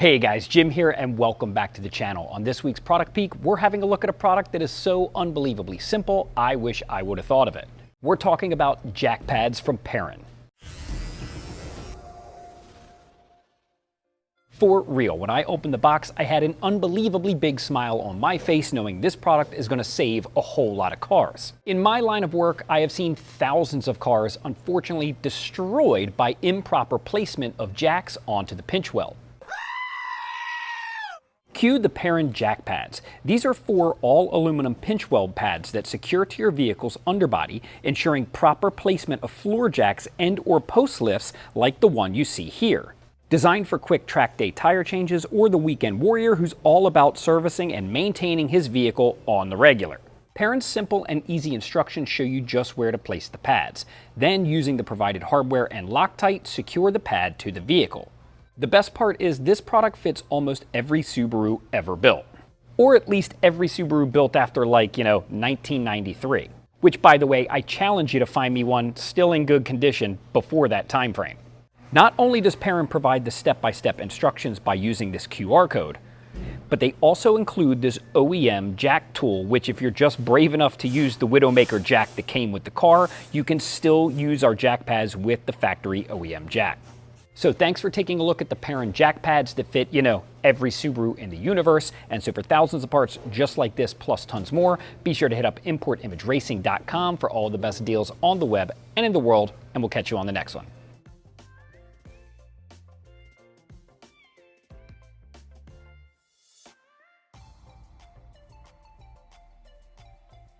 Hey guys, Jim here and welcome back to the channel. On this week's Product Peek, we're having a look at a product that is so unbelievably simple, I wish I would have thought of it. We're talking about jack pads from Perrin. For real, when I opened the box, I had an unbelievably big smile on my face knowing this product is going to save a whole lot of cars. In my line of work, I have seen thousands of cars unfortunately destroyed by improper placement of jacks onto the pinch weld. Cue the Perrin Jack Pads. These are 4 all-aluminum pinch weld pads that secure to your vehicle's underbody, ensuring proper placement of floor jacks and or post lifts like the one you see here. Designed for quick track day tire changes or the weekend warrior who's all about servicing and maintaining his vehicle on the regular. Perrin's simple and easy instructions show you just where to place the pads. Then, using the provided hardware and Loctite, secure the pad to the vehicle. The best part is this product fits almost every Subaru ever built. Or at least every Subaru built after 1993. Which, by the way, I challenge you to find me one still in good condition before that time frame. Not only does Perrin provide the step-by-step instructions by using this QR code, but they also include this OEM jack tool, which if you're just brave enough to use the Widowmaker jack that came with the car, you can still use our jack pads with the factory OEM jack. So thanks for taking a look at the Perrin Jack Pads that fit, every Subaru in the universe. And so for thousands of parts just like this, plus tons more, be sure to hit up importimageracing.com for all the best deals on the web and in the world, and we'll catch you on the next one.